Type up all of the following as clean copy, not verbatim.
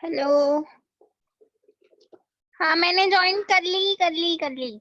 Hello. हाँ मैंने join कर ली।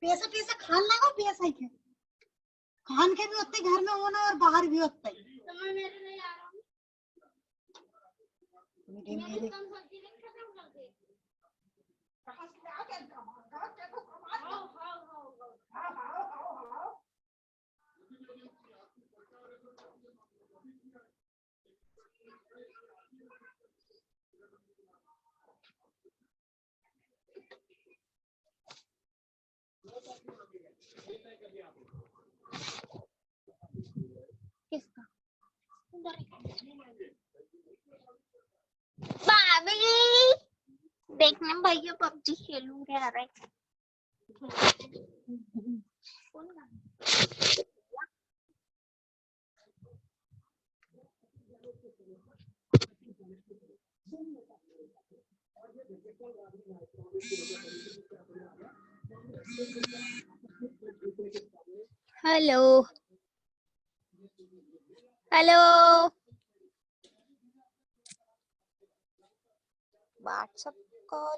पैसा पैसा खान लगो पैसा के खान के भी होते घर में होना और बाहर भी होते किसका? भाभी देखने भैया पबजी खेलू रहा है। Hello hello WhatsApp call.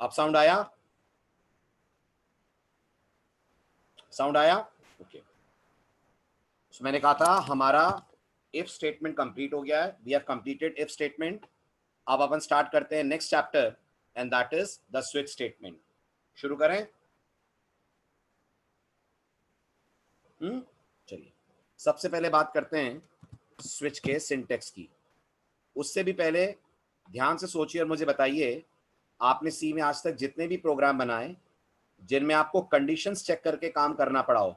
अब साउंड आया? साउंड आया? ओके। तो मैंने कहा था हमारा इफ स्टेटमेंट कंप्लीट हो गया है। We have completed if statement. अब अपन स्टार्ट करते हैं next chapter and that is the switch statement. शुरू करें? चलिए, सबसे पहले बात करते हैं स्विच के सिंटेक्स की। उससे भी पहले ध्यान से सोचिए और मुझे बताइए, आपने सी में आज तक जितने भी प्रोग्राम बनाए जिनमें आपको कंडीशंस चेक करके काम करना पड़ा हो,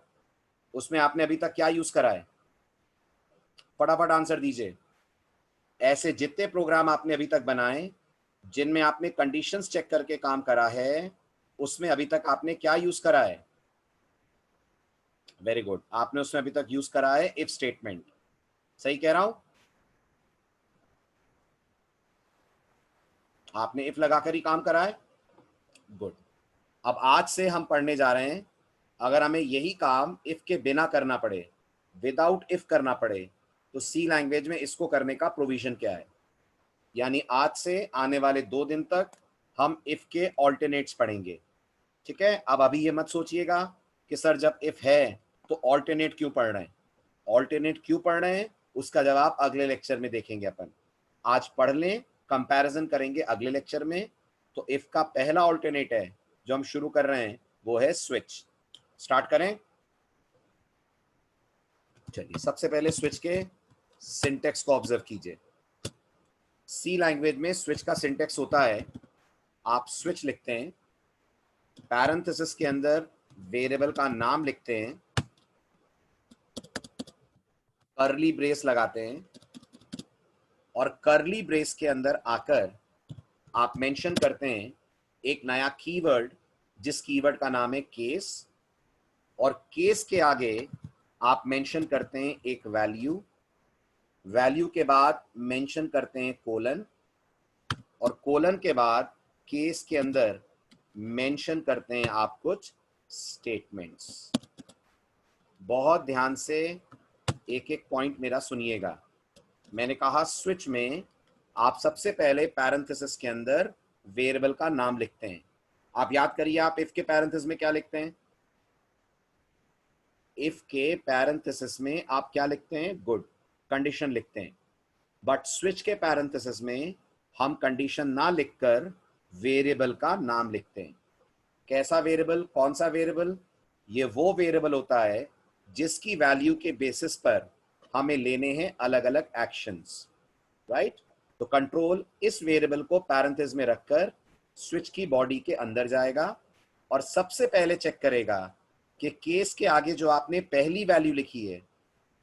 उसमें आपने अभी तक क्या यूज करा है? फटाफट आंसर दीजिए। ऐसे जितने प्रोग्राम आपने अभी तक बनाए जिनमें आपने कंडीशंस चेक करके काम करा है, उसमें अभी तक आपने क्या यूज करा है? वेरी गुड, आपने उसमें अभी तक यूज करा है इफ स्टेटमेंट। सही कह रहा हूं? आपने इफ लगाकर ही काम करा है। गुड। अब आज से हम पढ़ने जा रहे हैं, अगर हमें यही काम इफ के बिना करना पड़े, विदाउट इफ करना पड़े, तो सी लैंग्वेज में इसको करने का प्रोविजन क्या है। यानी आज से आने वाले 2 दिन तक हम इफ के ऑल्टरनेट्स पढ़ेंगे। ठीक है? अब अभी ये मत सोचिएगा कि सर जब इफ है तो ऑल्टरनेट क्यों पढ़ रहे हैं। ऑल्टरनेट क्यों पढ़ रहे हैं उसका जवाब अगले लेक्चर में देखेंगे अपन। आज पढ़ लें, कंपैरिजन करेंगे अगले लेक्चर में। तो इफ का पहला ऑल्टरनेट है जो हम शुरू कर रहे हैं वो है स्विच। स्टार्ट करें? चलिए, सबसे पहले स्विच के सिंटेक्स को ऑब्जर्व कीजिए। सी लैंग्वेज में स्विच का सिंटेक्स होता है, आप स्विच लिखते हैं, पैरेंथेसिस के अंदर वेरिएबल का नाम लिखते हैं, कर्ली ब्रेस लगाते हैं, और कर्ली ब्रेस के अंदर आकर आप मेंशन करते हैं एक नया कीवर्ड, जिस कीवर्ड का नाम है केस, और केस के आगे आप मेंशन करते हैं एक वैल्यू, वैल्यू के बाद मेंशन करते हैं कोलन, और कोलन के बाद केस के अंदर मेंशन करते हैं आप कुछ स्टेटमेंट्स। बहुत ध्यान से एक एक पॉइंट मेरा सुनिएगा। मैंने कहा स्विच में आप सबसे पहले पैरेंथेसिस के अंदर वेरिएबल का नाम लिखते हैं। आप याद करिए, आप इफ के पैरेंथेसिस में क्या लिखते हैं? इफ के पैरेंथेसिस में आप क्या लिखते हैं? गुड, कंडीशन लिखते हैं। बट स्विच के पैरेंथेसिस में हम कंडीशन ना लिखकर वेरिएबल का नाम लिखते हैं। कैसा वेरिएबल? कौन सा वेरिएबल? ये वो वेरिएबल होता है जिसकी वैल्यू के बेसिस पर हमें लेने हैं अलग अलग एक्शंस, राइट? तो कंट्रोल इस वेरिएबल को पैरेंथेसिस में रखकर स्विच की बॉडी के अंदर जाएगा और सबसे पहले चेक करेगा कि केस के आगे जो आपने पहली वैल्यू लिखी है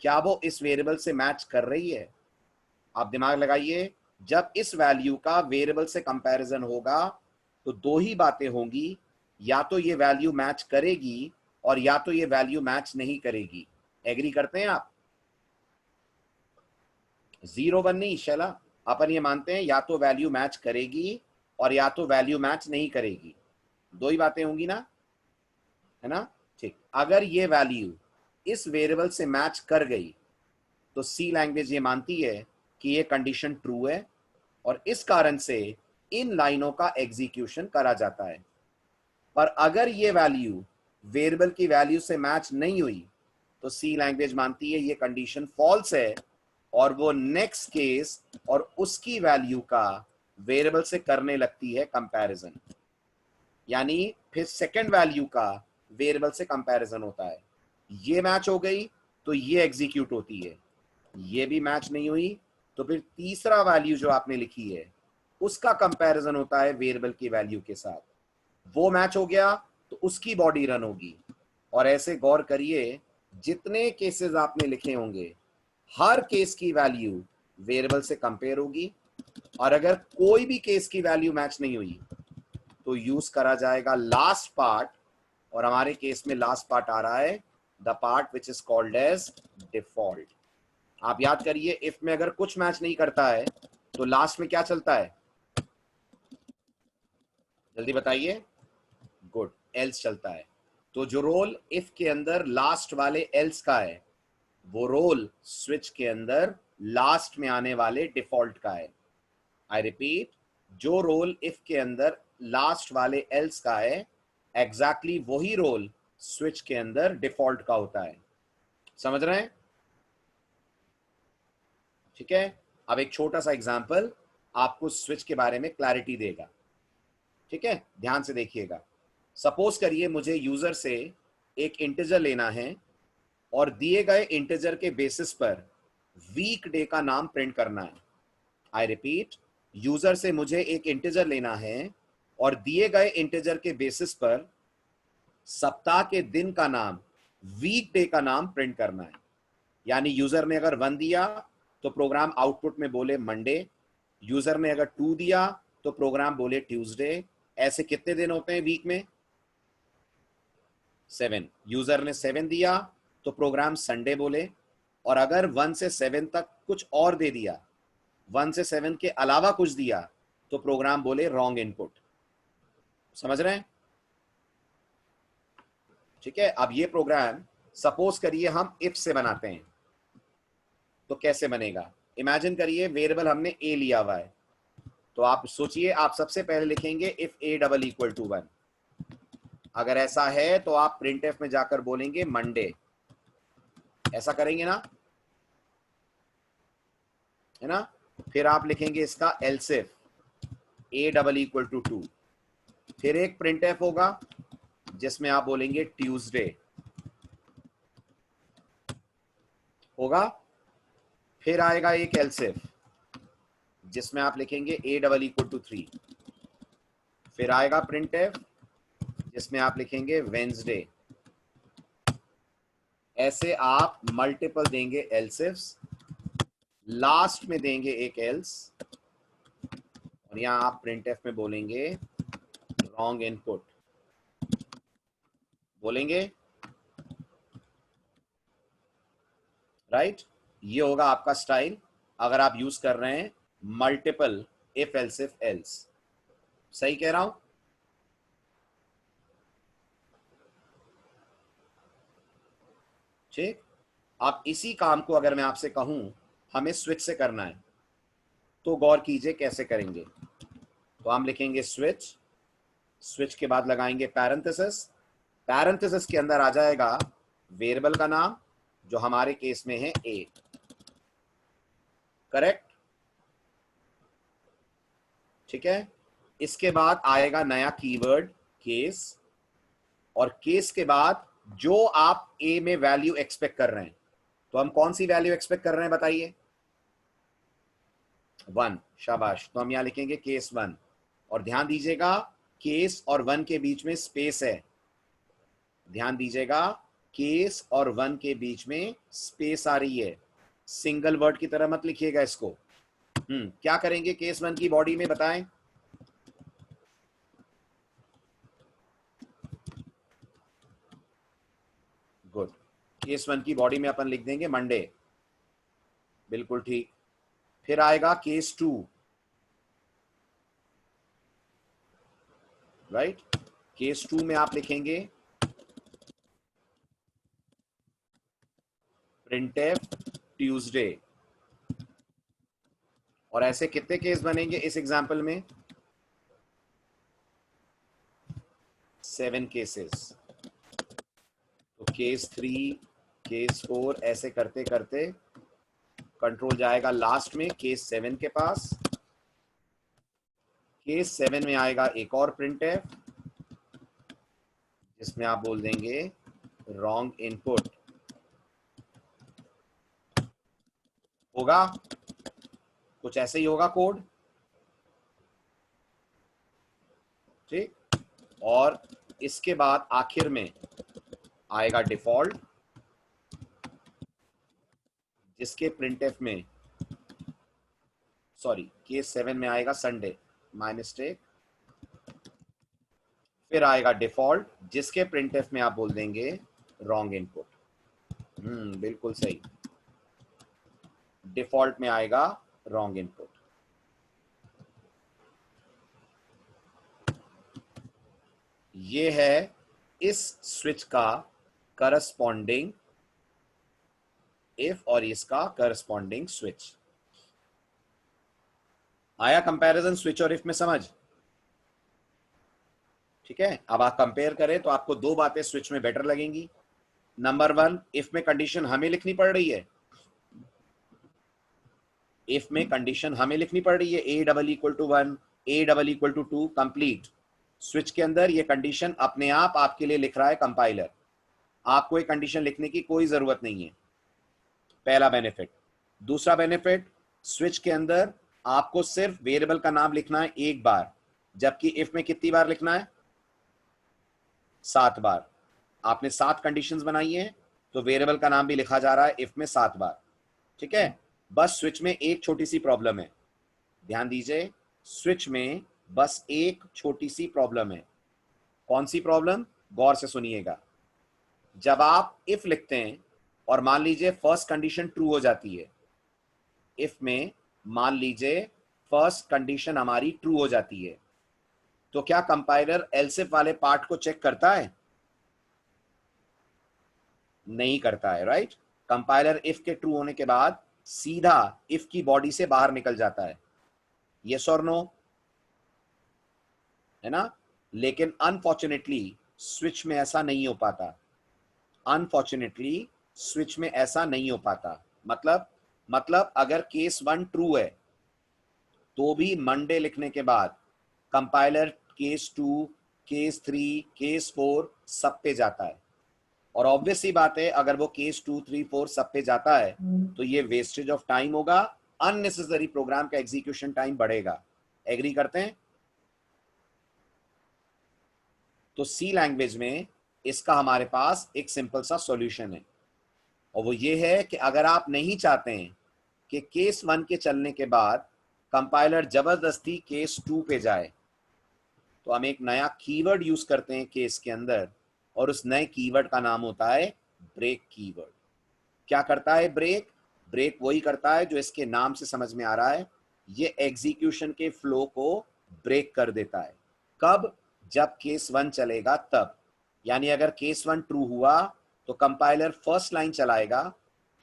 क्या वो इस वेरिएबल से मैच कर रही है। आप दिमाग लगाइए, जब इस वैल्यू का वेरिएबल से कंपैरिजन होगा तो दो ही बातें होंगी, या तो ये वैल्यू मैच करेगी और या तो ये वैल्यू मैच नहीं करेगी। एग्री करते हैं आप? 0 1 नहीं शैला, अपन ये मानते हैं या तो वैल्यू मैच करेगी और या तो वैल्यू मैच नहीं करेगी, दो ही बातें होंगी ना, है ना? ठीक, अगर ये वैल्यू इस वेरिएबल से मैच कर गई तो सी लैंग्वेज ये मानती है कि ये कंडीशन ट्रू है और इस कारण से इन लाइनों का एग्जीक्यूशन करा जाता है। पर अगर ये वैल्यू वेरिएबल की वैल्यू से मैच नहीं हुई तो सी लैंग्वेज मानती है ये कंडीशन फॉल्स है और वो नेक्स्ट केस और उसकी वैल्यू का वेरिएबल से करने लगती है कंपैरिजन। यानी फिर सेकंड वैल्यू का वेरिएबल से कंपैरिजन होता है। ये मैच हो गई तो ये एग्जीक्यूट होती है, ये भी मैच नहीं हुई तो फिर तीसरा वैल्यू जो आपने लिखी है उसका कंपैरिजन होता है वेरिएबल की वैल्यू के साथ। वो मैच हो गया तो उसकी बॉडी रन होगी। और ऐसे गौर करिए, जितने केसेस आपने लिखे होंगे हर केस की वैल्यू वेरिएबल से कंपेयर होगी और अगर कोई भी केस की वैल्यू मैच नहीं हुई तो यूज करा जाएगा लास्ट पार्ट, और हमारे केस में लास्ट पार्ट आ रहा है the part which is called as default. आप याद करिए, इफ में अगर कुछ मैच नहीं करता है तो लास्ट में क्या चलता है, जल्दी बताइए। गुड, एल्स चलता है। तो जो रोल इफ के अंदर लास्ट वाले एल्स का है वो रोल स्विच के अंदर लास्ट में आने वाले डिफॉल्ट का है। आई रिपीट, जो रोल इफ के अंदर लास्ट वाले एल्स का है एग्जैक्टली वही रोल स्विच के अंदर डिफॉल्ट का होता है। समझ रहे हैं? ठीक है, अब एक छोटा सा एग्जांपल आपको स्विच के बारे में क्लैरिटी देगा। ठीक है, ध्यान से देखिएगा। सपोज करिए मुझे यूजर से एक इंटीजर लेना है और दिए गए इंटीजर के बेसिस पर वीक डे का नाम प्रिंट करना है। आई रिपीट, यूजर से मुझे एक इंटीजर लेना है और दिए गए इंटीजर के बेसिस पर सप्ताह के दिन का नाम, वीक डे का नाम प्रिंट करना है। यानी यूजर ने अगर 1 दिया तो प्रोग्राम आउटपुट में बोले मंडे, यूजर ने अगर 2 दिया तो प्रोग्राम बोले ट्यूसडे। ऐसे कितने दिन होते हैं वीक में? 7। यूजर ने 7 दिया तो प्रोग्राम संडे बोले, और अगर 1 से 7 तक कुछ और दे दिया, 1 से 7 के अलावा कुछ दिया तो प्रोग्राम बोले रॉन्ग इनपुट। समझ रहे हैं? ठीक है, अब ये प्रोग्राम सपोज करिए हम इफ से बनाते हैं तो कैसे बनेगा? इमेजिन करिए वेरिएबल हमने ए लिया हुआ है, तो आप सोचिए, आप सबसे पहले लिखेंगे if a double equal to 1। अगर ऐसा है तो आप प्रिंट एफ में जाकर बोलेंगे मंडे। ऐसा करेंगे ना, है ना? फिर आप लिखेंगे इसका else if a double equal to 2। फिर एक प्रिंट एफ होगा जिसमें आप बोलेंगे ट्यूसडे होगा। फिर आएगा एक एल्स इफ जिसमें आप लिखेंगे ए डबल इक्वल टू 3। फिर आएगा प्रिंट एफ जिसमें आप लिखेंगे वेंसडे। ऐसे आप मल्टीपल देंगे एल्स इफ्स, लास्ट में देंगे एक एल्स, और यहां आप प्रिंट एफ में बोलेंगे रॉन्ग इनपुट बोलेंगे। राइट, ये होगा आपका स्टाइल अगर आप यूज कर रहे हैं मल्टीपल इफ एल्स। सही कह रहा हूं? ठीक, आप इसी काम को अगर मैं आपसे कहूं हमें स्विच से करना है तो गौर कीजिए कैसे करेंगे। तो हम लिखेंगे स्विच, स्विच के बाद लगाएंगे पैरेंथेसिस, पैरेंथेसिस के अंदर आ जाएगा वेरिएबल का नाम जो हमारे केस में है ए। करेक्ट? ठीक है, इसके बाद आएगा नया कीवर्ड केस, और केस के बाद जो आप ए में वैल्यू एक्सपेक्ट कर रहे हैं, तो हम कौन सी वैल्यू एक्सपेक्ट कर रहे हैं बताइए? 1, शाबाश। तो हम यहाँ लिखेंगे केस 1 और ध्यान दीजिएगा केस और 1 के बीच में स्पेस है। ध्यान दीजिएगा केस और 1 के बीच में स्पेस आ रही है, सिंगल वर्ड की तरह मत लिखिएगा इसको। क्या करेंगे केस 1 की बॉडी में बताएं? गुड। केस 1 की बॉडी में अपन लिख देंगे मंडे, बिल्कुल ठीक। फिर आएगा केस 2, राइट। केस 2 में आप लिखेंगे प्रिंटफ ट्यूसडे। और ऐसे कितने केस बनेंगे इस एग्जाम्पल में? 7 केसेस। तो केस 3, केस 4 ऐसे करते करते कंट्रोल जाएगा लास्ट में केस 7 के पास। केस 7 में आएगा एक और प्रिंटफ जिसमें आप बोल देंगे रॉन्ग इनपुट। होगा कुछ ऐसे ही होगा कोड, ठीक। और इसके बाद आखिर में आएगा डिफॉल्ट जिसके प्रिंटफ में, सॉरी केस 7 में आएगा संडे, माय मिस्टेक। फिर आएगा डिफॉल्ट जिसके प्रिंटफ में आप बोल देंगे रॉन्ग इनपुट। बिल्कुल सही, डिफॉल्ट में आएगा रॉन्ग इनपुट। ये है इस स्विच का करस्पॉन्डिंग इफ और इसका करस्पॉन्डिंग स्विच। आया कंपैरिजन स्विच और इफ में समझ? ठीक है। अब आप कंपेयर करें तो आपको दो बातें स्विच में बेटर लगेंगी। नंबर 1, इफ में कंडीशन हमें लिखनी पड़ रही है। इफ में कंडीशन हमें लिखनी पड़ रही है a double equal to 1, a double equal to 2 complete. Switch के अंदर ये कंडीशन अपने आप आपके लिए लिख रहा है कंपाइलर, आपको एक कंडीशन लिखने की कोई जरूरत नहीं है। पहला बेनिफिट। दूसरा बेनिफिट, स्विच के अंदर आपको सिर्फ वेरिएबल का नाम लिखना है एक बार, जबकि इफ में कितनी बार लिखना है? 7 बार। आपने 7 कंडीशंस बनाई हैं तो वेरिएबल का नाम भी लिखा जा रहा है इफ में 7 बार। ठीक है। बस स्विच में एक छोटी सी प्रॉब्लम है, ध्यान दीजिए, स्विच में बस एक छोटी सी प्रॉब्लम है। कौन सी प्रॉब्लम? गौर से सुनिएगा। जब आप इफ लिखते हैं और मान लीजिए फर्स्ट कंडीशन ट्रू हो जाती है, इफ में मान लीजिए फर्स्ट कंडीशन हमारी ट्रू हो जाती है, तो क्या कंपाइलर एल्स इफ वाले पार्ट को चेक करता है? नहीं करता है, राइट। कंपाइलर इफ के ट्रू होने के बाद सीधा इफ की बॉडी से बाहर निकल जाता है, यस और नो, है ना। लेकिन अनफॉर्चुनेटली स्विच में ऐसा नहीं हो पाता। अनफॉर्चुनेटली स्विच में ऐसा नहीं हो पाता। मतलब अगर केस 1 ट्रू है तो भी मंडे लिखने के बाद कंपाइलर केस 2, केस 3, केस 4 सब पे जाता है। और ऑब्वियस सी बात है, अगर वो केस 2, 3, 4 सब पे जाता है तो ये वेस्टेज ऑफ टाइम होगा, अननेसेसरी प्रोग्राम का एग्जीक्यूशन टाइम बढ़ेगा। एग्री करते हैं? तो सी लैंग्वेज में इसका हमारे पास एक सिंपल सा सॉल्यूशन है, और वो ये है कि अगर आप नहीं चाहते हैं कि केस 1 के चलने के बाद कंपाइलर जबरदस्ती केस 2 पे जाए, तो हम एक नया कीवर्ड यूज करते हैं केस के अंदर, और उस नए कीवर्ड का नाम होता है ब्रेक कीवर्ड। क्या करता है ब्रेक? ब्रेक वही करता है जो इसके नाम से समझ में आ रहा है, ये एग्जीक्यूशन के फ्लो को ब्रेक कर देता है। कब? जब केस 1 चलेगा तब। यानी अगर केस 1 ट्रू हुआ तो कंपाइलर फर्स्ट लाइन चलाएगा,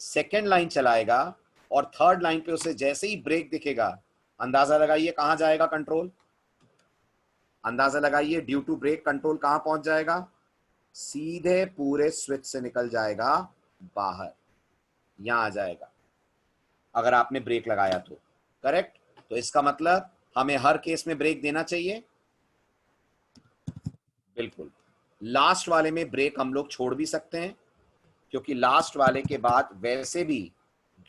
सेकेंड लाइन चलाएगा, और थर्ड लाइन पे उसे जैसे ही ब्रेक दिखेगा, अंदाजा लगाइए कहां जाएगा कंट्रोल? अंदाजा लगाइए ड्यू टू ब्रेक कंट्रोल कहां पहुंच जाएगा? सीधे पूरे स्विच से निकल जाएगा बाहर, यहां आ जाएगा अगर आपने ब्रेक लगाया तो। करेक्ट। तो इसका मतलब हमें हर केस में ब्रेक देना चाहिए? बिल्कुल। लास्ट वाले में ब्रेक हम लोग छोड़ भी सकते हैं, क्योंकि लास्ट वाले के बाद वैसे भी,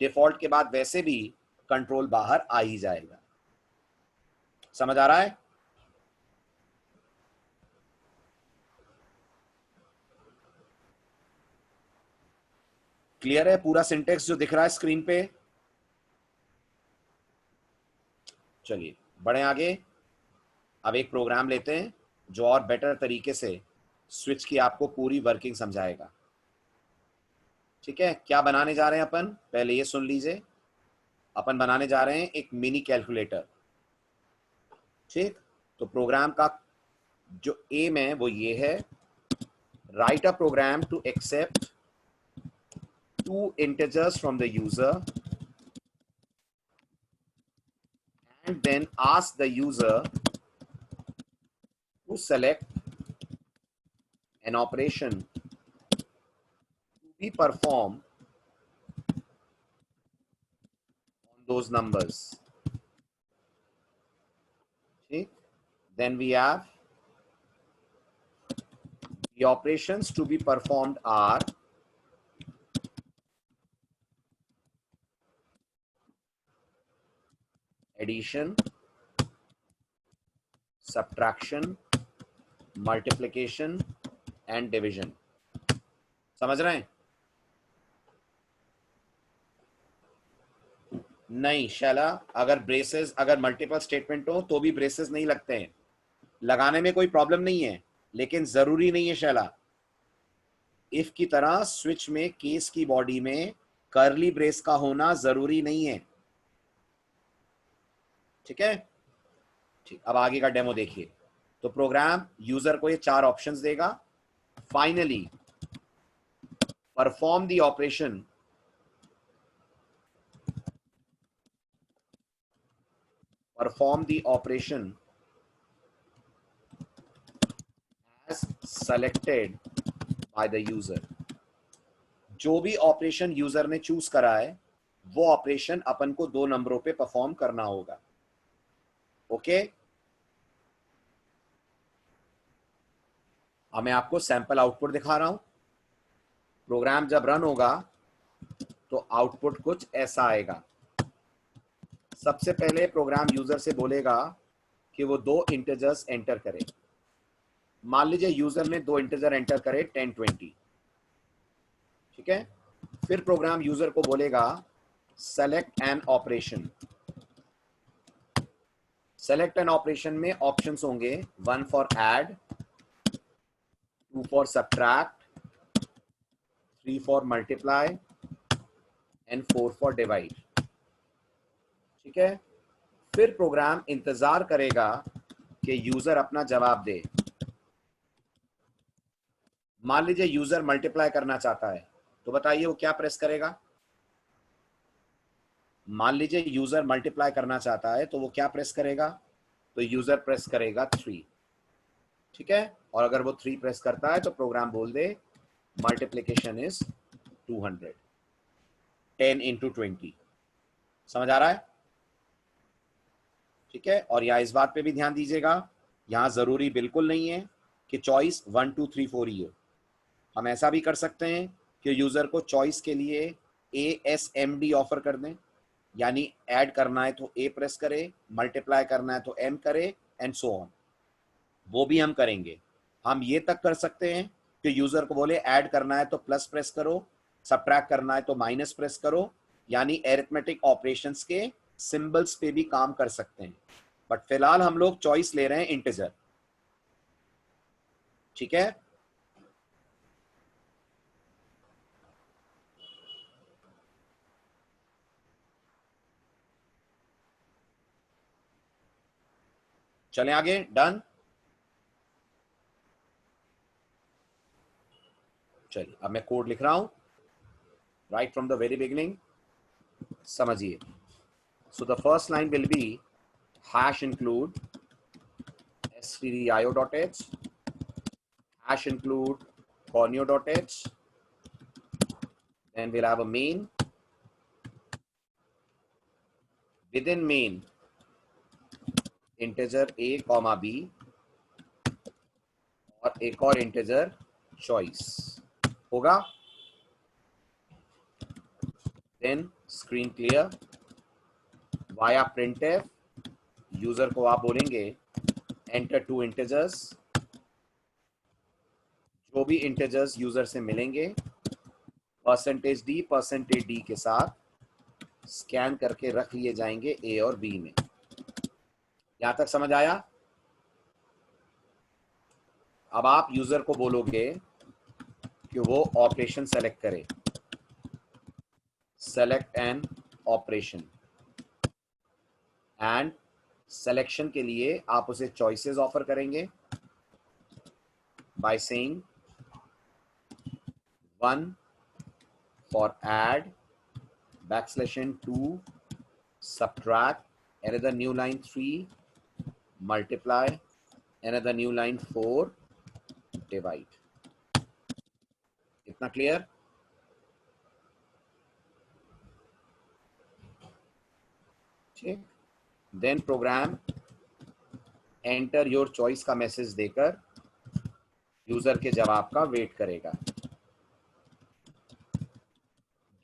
डिफॉल्ट के बाद वैसे भी कंट्रोल बाहर आ ही जाएगा। समझ आ रहा है? क्लियर है पूरा सिंटेक्स जो दिख रहा है स्क्रीन पे? चलिए बढ़े आगे। अब एक प्रोग्राम लेते हैं जो और बेटर तरीके से स्विच की आपको पूरी वर्किंग समझाएगा। ठीक है, क्या बनाने जा रहे हैं अपन, पहले ये सुन लीजिए। अपन बनाने जा रहे हैं एक मिनी कैलकुलेटर। ठीक, तो प्रोग्राम का जो एम है वो ये है, write a program to accept 2 integers from the user and then ask the user to select an operation to be performed on those numbers. Okay. Then we have the operations to be performed are addition, subtraction, multiplication and division. समझ रहे हैं? नहीं शैला, अगर braces, अगर multiple statement हो तो भी braces नहीं लगते हैं। लगाने में कोई प्रॉब्लम नहीं है, लेकिन जरूरी नहीं है शैला। इफ की तरह स्विच में केस की बॉडी में कर्ली ब्रेस का होना जरूरी नहीं है। ठीक है, ठीक। अब आगे का डेमो देखिए। तो प्रोग्राम यूजर को ये 4 ऑप्शंस देगा। Finally perform the operation as selected by the user। जो भी ऑपरेशन यूजर ने चूज करा है वो ऑपरेशन अपन को 2 नंबरों पे परफॉर्म करना होगा। ओके, अब मैं आपको सैंपल आउटपुट दिखा रहा हूं। प्रोग्राम जब रन होगा तो आउटपुट कुछ ऐसा आएगा। सबसे पहले प्रोग्राम यूजर से बोलेगा कि वो 2 इंटीजर्स एंटर करे। मान लीजिए यूजर ने 2 इंटीजर एंटर करे 10, 20। ठीक है, फिर प्रोग्राम यूजर को बोलेगा select an operation. Select an operation में ऑप्शंस होंगे 1 for add, 2 for subtract, 3 for multiply and 4 for divide. ठीक है, फिर प्रोग्राम इंतजार करेगा कि यूजर अपना जवाब दे। मान लीजिए यूजर मल्टीप्लाई करना चाहता है, तो बताइए वो क्या प्रेस करेगा? मान लीजिए यूजर मल्टीप्लाई करना चाहता है तो वो क्या प्रेस करेगा? तो यूजर प्रेस करेगा 3। ठीक है, और अगर वो 3 प्रेस करता है तो प्रोग्राम बोल दे मल्टीप्लिकेशन इज 200, 10 into 20। समझ आ रहा है? ठीक है, और यहाँ इस बात पे भी ध्यान दीजिएगा, यहाँ जरूरी बिल्कुल नहीं है कि चॉइस 1, 2, 3, 4 ही हो। हम ऐसा भी कर सकते हैं कि यूजर को चॉइस के लिए ASMD ऑफर कर दें, यानी ऐड करना है तो A प्रेस करे, मल्टीप्लाई करना है तो M करे एंड सो ऑन। वो भी हम करेंगे। हम ये तक कर सकते हैं कि यूजर को बोले ऐड करना है तो प्लस प्रेस करो, सब्ट्रैक्ट करना है तो माइनस प्रेस करो, यानी एरिथमेटिक ऑपरेशंस के सिंबल्स पे भी काम कर सकते हैं। बट फिलहाल हम लोग चॉइस ले रहे हैं इंटीजर। ठीक है, चलें आगे। डन। चलिए अब मैं कोड लिख रहा हूं right from the very beginning. समझिए। So the first line will be hash include stdio.h, hash include conio.h, then we'll have a main, within main integer a comma b और एक और integer choice होगा। then screen clear, via printf user को आप बोलेंगे enter 2 integers, जो भी integers user से मिलेंगे %d के साथ स्कैन करके रख लिए जाएंगे ए और बी में। यहां तक समझ आया? अब आप यूजर को बोलोगे कि वो ऑपरेशन सेलेक्ट करे, select an operation, and selection के लिए आप उसे चॉइसेस ऑफर करेंगे by saying 1 for add, \n2 subtract, another new line 3 multiply, another new line 4 divide। इतना क्लियर? ठीक। Then program enter your choice का मैसेज देकर यूजर के जवाब का वेट करेगा।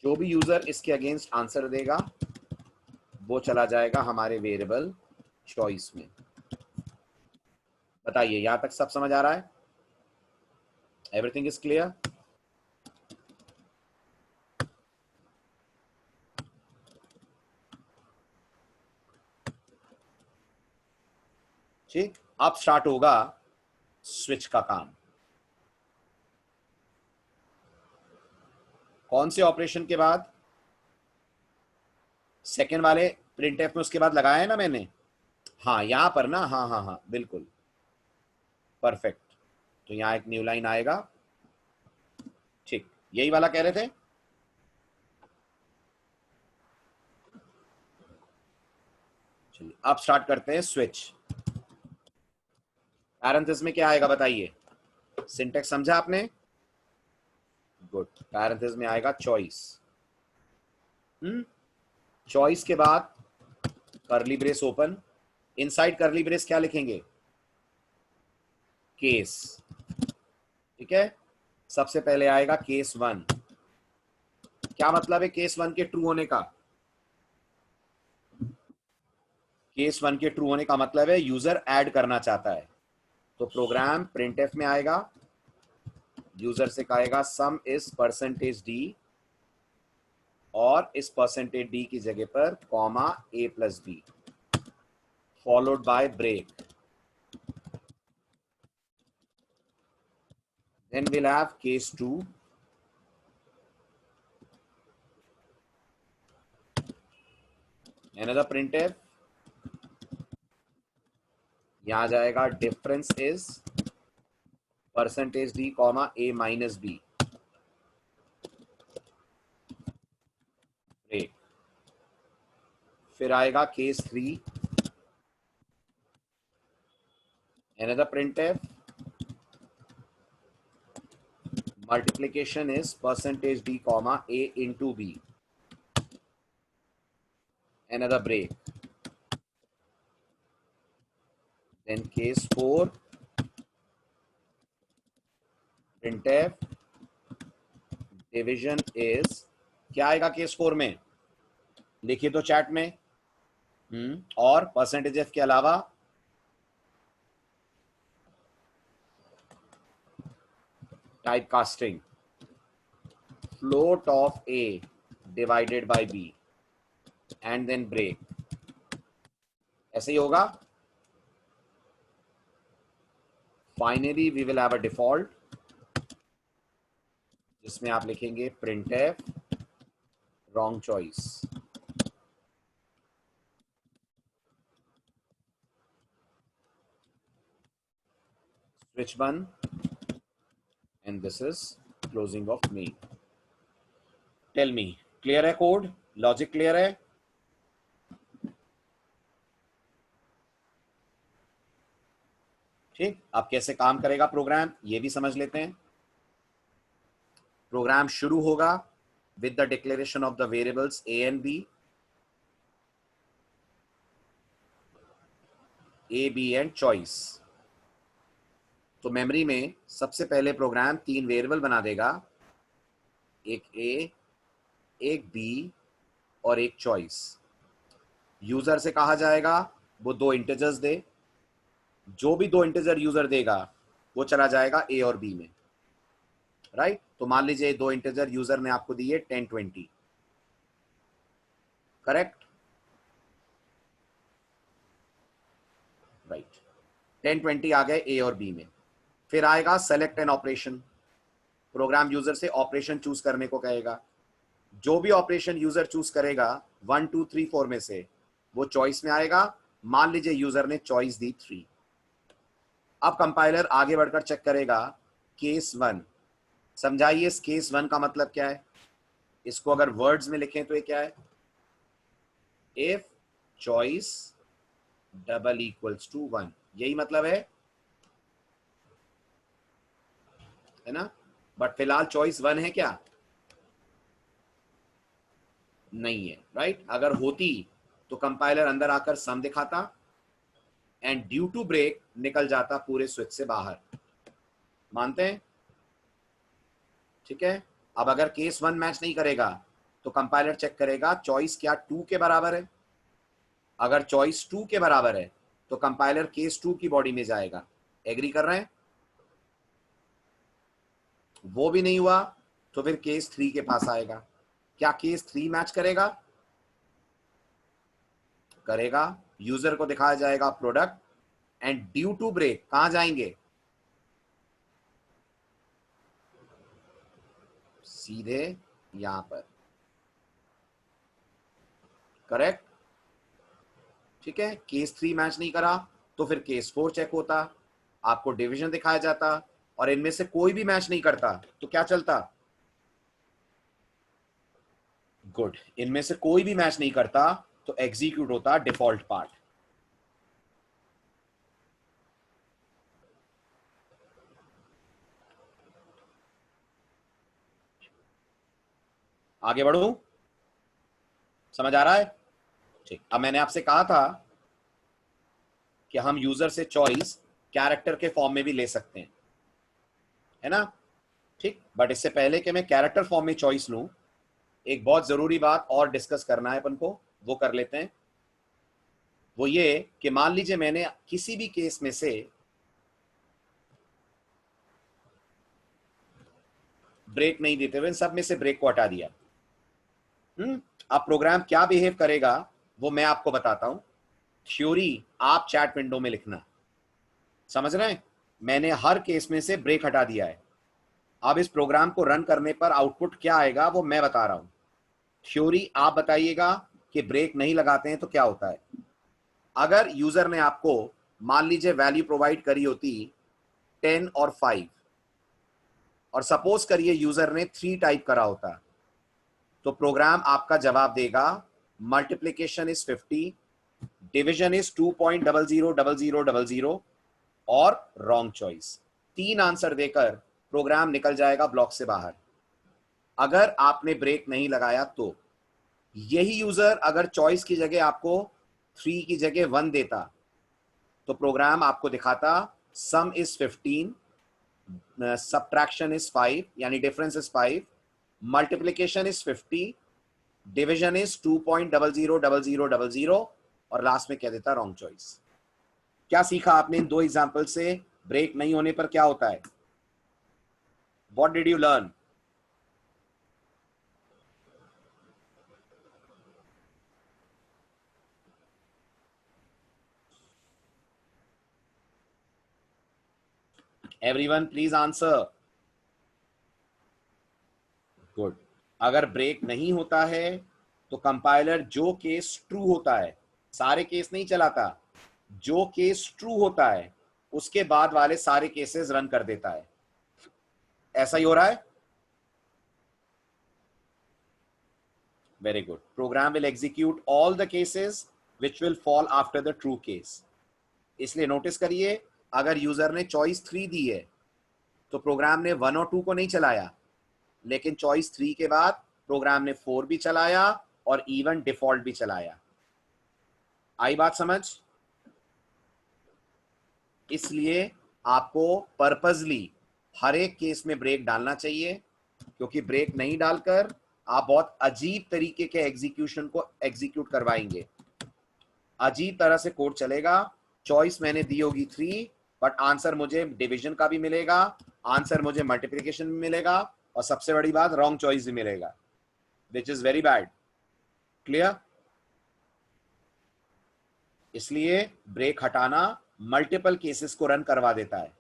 जो भी यूजर इसके अगेंस्ट आंसर देगा वो चला जाएगा हमारे वेरिएबल चॉइस में। बताइए, यहां तक सब समझ आ रहा है? Everything is clear? ठीक, अब स्टार्ट होगा स्विच का काम। कौन से ऑपरेशन के बाद? सेकेंड वाले प्रिंटफ में उसके बाद लगाया है ना मैंने। हाँ, यहां पर ना, हाँ हाँ हाँ बिल्कुल परफेक्ट। तो यहां एक न्यू लाइन आएगा। ठीक, यही वाला कह रहे थे। चलिए अब स्टार्ट करते हैं स्विच। पैरेंथेसिस में क्या आएगा बताइए? सिंटेक्स समझा आपने? गुड। पैरेंथेसिस में आएगा चॉइस। चॉइस के बाद curly brace open, inside curly brace क्या लिखेंगे? केस। ठीक है, सबसे पहले आएगा केस 1। क्या मतलब है केस 1 के ट्रू होने का? केस 1 के ट्रू होने का मतलब है यूजर ऐड करना चाहता है, तो प्रोग्राम प्रिंटफ में आएगा, यूजर से कहेगा सम इज %d और इस %d की जगह पर comma a+b followed by break. Then we'll have case 2, another printf, यहां आ जाएगा difference is %d comma a-b break. फिर आएगा case 3, another printf, multiplication is %d comma a into b, another break। then case 4, printf division is, क्या आएगा case 4 में? लिखिए तो चैट में। और %f के अलावा type casting, float of a divided by b and then break। ऐसे ही होगा। Finally we will have a default जिसमें आप लिखेंगे printf wrong choice। switch 1 and this is closing of main। Tell me, clear है? Code logic clear है? ठीक, अब कैसे काम करेगा प्रोग्राम ये भी समझ लेते हैं। प्रोग्राम शुरू होगा with the declaration of the variables a and b, a b and choice। तो मेमोरी में सबसे पहले प्रोग्राम 3 वेरिएबल बना देगा, एक a, एक b और एक चॉइस। यूजर से कहा जाएगा वो दो इंटीजर्स दे, जो भी दो इंटीजर यूजर देगा वो चला जाएगा ए और बी में, राइट। तो मान लीजिए दो इंटीजर यूजर ने आपको दिए 10 20, करेक्ट, राइट। 10 20 आ गए ए और बी में। फिर आएगा select an operation. Program user से ऑपरेशन चूज करने को कहेगा। जो भी ऑपरेशन यूजर चूज करेगा 1 2 3 4 में से वो चॉइस में आएगा। मान लीजिए यूजर ने चॉइस दी 3। अब कंपाइलर आगे बढ़कर चेक करेगा केस 1। समझाइए इस केस 1 का मतलब क्या है? इसको अगर वर्ड्स में लिखें तो ये क्या है? If choice double equals to 1, यही मतलब है ना। बट फिलहाल चॉइस 1 है क्या? नहीं है, राइट। अगर होती तो कंपाइलर अंदर आकर सम दिखाता एंड ड्यू टू ब्रेक निकल जाता पूरे स्विच से बाहर। मानते हैं? ठीक है। अब अगर केस 1 मैच नहीं करेगा तो कंपाइलर चेक करेगा चॉइस क्या 2 के बराबर है। अगर चॉइस 2 के बराबर है तो कंपाइलर केस 2 की बॉडी में जाएगा। एग्री कर रहे हैं? वो भी नहीं हुआ तो फिर केस 3 के पास आएगा। क्या केस 3 मैच करेगा? करेगा। यूजर को दिखाया जाएगा product and due to break कहां जाएंगे? सीधे यहां पर, करेक्ट। ठीक है। केस 3 मैच नहीं करा तो फिर केस 4 चेक होता, आपको डिवीजन दिखाया जाता, और इनमें से कोई भी मैच नहीं करता तो क्या चलता? गुड। इनमें से कोई भी मैच नहीं करता तो एग्जीक्यूट होता डिफॉल्ट पार्ट। आगे बढ़ू? समझ आ रहा है? ठीक। अब मैंने आपसे कहा था कि हम यूजर से चॉइस कैरेक्टर के फॉर्म में भी ले सकते हैं, है ना। ठीक। बट इससे पहले कि मैं कैरेक्टर फॉर्म में चॉइस लूं, एक बहुत जरूरी बात और डिस्कस करना है अपन को, वो कर लेते हैं। वो ये कि मान लीजिए मैंने किसी भी केस में से ब्रेक नहीं देते हुए सब में से ब्रेक को हटा दिया। अब प्रोग्राम क्या बिहेव करेगा वो मैं आपको बताता हूं। थ्योरी आप चैट विंडो में लिखना। समझ रहे हैं? मैंने हर केस में से ब्रेक हटा दिया है। अब इस प्रोग्राम को रन करने पर आउटपुट क्या आएगा वो मैं बता रहा हूं। थ्योरी आप बताइएगा कि ब्रेक नहीं लगाते हैं तो क्या होता है। अगर यूजर ने आपको मान लीजिए वैल्यू प्रोवाइड करी होती 10 और 5, और सपोज करिए यूजर ने 3 टाइप करा होता, तो प्रोग्राम आपका जवाब देगा मल्टीप्लिकेशन इज 50, डिवीजन इज 2.000000 और रॉन्ग चॉइस। 3 आंसर देकर प्रोग्राम निकल जाएगा ब्लॉक से बाहर। अगर आपने ब्रेक नहीं लगाया तो यही यूजर अगर चॉइस की जगह आपको 3 की जगह 1 देता तो प्रोग्राम आपको दिखाता सम इज 15, सब्ट्रैक्शन इज 5 यानी difference is 5, multiplication is 50, division is 2.000000 और लास्ट में कह देता रॉन्ग चॉइस। क्या सीखा आपने इन 2 एग्जांपल से? ब्रेक नहीं होने पर क्या होता है? What did you learn? Everyone please answer. Good. अगर ब्रेक नहीं होता है तो कंपाइलर जो केस ट्रू होता है, सारे केस नहीं चलाता, जो केस ट्रू होता है उसके बाद वाले सारे केसेस रन कर देता है। ऐसा ही हो रहा है? Very good. Program will execute all the cases which will fall after the true case. इसलिए नोटिस करिए अगर यूजर ने चॉइस 3 दी है तो प्रोग्राम ने 1 और 2 को नहीं चलाया, लेकिन चॉइस 3 के बाद प्रोग्राम ने 4 भी चलाया और इवन डिफॉल्ट भी चलाया। आई बात समझ? इसलिए आपको पर्पसली हर एक केस में ब्रेक डालना चाहिए, क्योंकि ब्रेक नहीं डालकर आप बहुत अजीब तरीके के एग्जीक्यूशन को एग्जीक्यूट करवाएंगे। अजीब तरह से कोड चलेगा। चॉइस मैंने दी होगी 3, बट आंसर मुझे डिवीजन का भी मिलेगा, आंसर मुझे मल्टीप्लिकेशन भी मिलेगा, और सबसे बड़ी बात रॉन्ग चॉइस भी मिलेगा, which is very bad. Clear? इसलिए ब्रेक हटाना मल्टीपल केसेस को रन करवा देता है।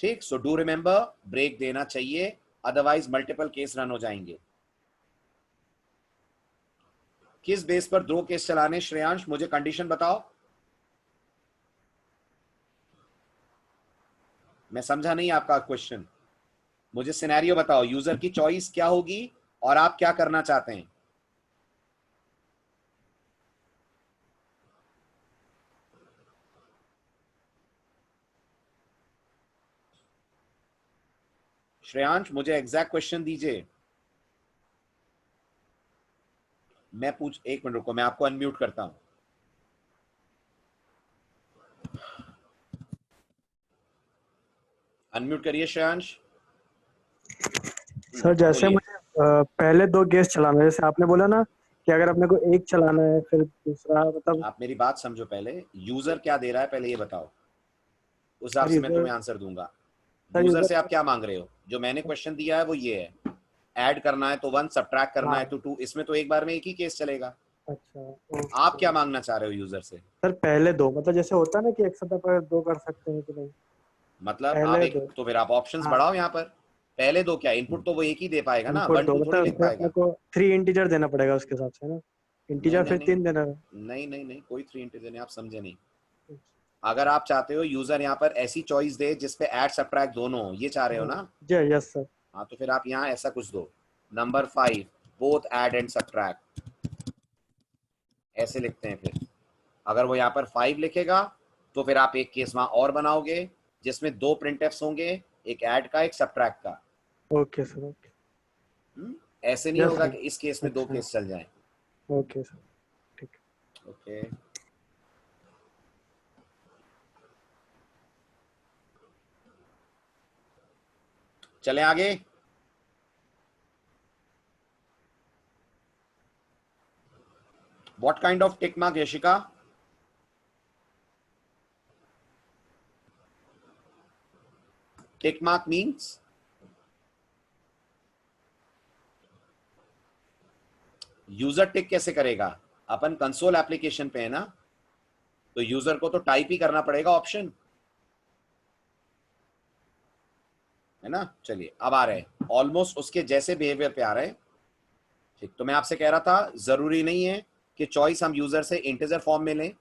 ठीक, सो डू रिमेंबर ब्रेक देना चाहिए, अदरवाइज मल्टीपल केस रन हो जाएंगे। किस बेस पर 2 केस चलाने श्रेयांश, मुझे कंडीशन बताओ। मैं समझा नहीं आपका क्वेश्चन, मुझे सिनेरियो बताओ, यूजर की चॉइस क्या होगी और आप क्या करना चाहते हैं। श्रेयांश मुझे एग्जैक्ट क्वेश्चन दीजिए। मैं पूछ, 1 मिनट रुको, मैं आपको अनम्यूट करता हूं। अनम्यूट करिए श्रेयांश। सर जैसे बोलिए। मुझे पहले 2 केस चलाना है, जैसे आपने बोला ना कि अगर अपने को एक चलाना है फिर दूसरा, मतलब आप मेरी बात समझो, पहले यूजर क्या दे रहा है पहले ये बताओ, उस हिसाब सर से मैं यूजर तुम्हें आंसर दूंगा। सर यूजर से आप यूजर क्या मांग रहे हो? जो मैंने क्वेश्चन दिया है वो ये है, ऐड करना है तो 1, सब्ट्रैक्ट करना है हाँ तो 2, इसमें तो एक बार में एक ही केस चलेगा। अच्छा आप क्या ओके। मांगना चाह रहे हो यूजर से? सर पहले 2, मतलब जैसे होता है ना कि एक साथ पर 2 कर सकते हैं कि नहीं, मतलब आप पहले एक, 2। तो फिर आप ऑप्शंस हाँ बढ़ाओ यहाँ पर। पहले 2 क्या, इनपुट तो वो एक ही दे पाएगा ना, इनपुट 1 2 2 थोड़ी मतलब लिख उसमें अपने पाएगा। को 3 इंटीजर देना पड़ेगा उसके हिसाब से ना, नहीं इंटीजर नहीं फिर नहीं 3 देना है। नहीं नहीं नहीं, कोई 3 इंटीजर नहीं, आप समझे नहीं। अगर आप चाहते हो यूजर यहाँ पर ऐसी चॉइस दे जिसपे ऐड सब्ट्रैक्ट दोनों हो, ये चाह रहे हो ना? जी यस सर। हाँ, तो फिर आप यहाँ ऐसा कुछ दो, number 5 both add and subtract, ऐसे लिखते हैं। फिर अगर वो यहाँ पर 5 लिखेगा तो फिर आप एक केस वहां और बनाओगे जिसमें 2 प्रिंटएफ्स होंगे, एक ऐड का एक सब्ट्रैक्ट का। Okay sir okay. ऐसे नहीं यस होगा सर। कि इस केस में 2 अच्छा केस चल जाएं। ओके सर ठीक। ओके, चले आगे। What kind of tick mark, Yashika? Tick mark means user tick कैसे करेगा? अपन कंसोल एप्लीकेशन पे है ना, तो यूजर को तो टाइप ही करना पड़ेगा ऑप्शन, है ना। चलिए अब आ रहे हैं ऑलमोस्ट उसके जैसे बिहेवियर पे आ रहे हैं। ठीक, तो मैं आपसे कह रहा था जरूरी नहीं है कि चॉइस हम यूजर से इंटीजर फॉर्म में लें,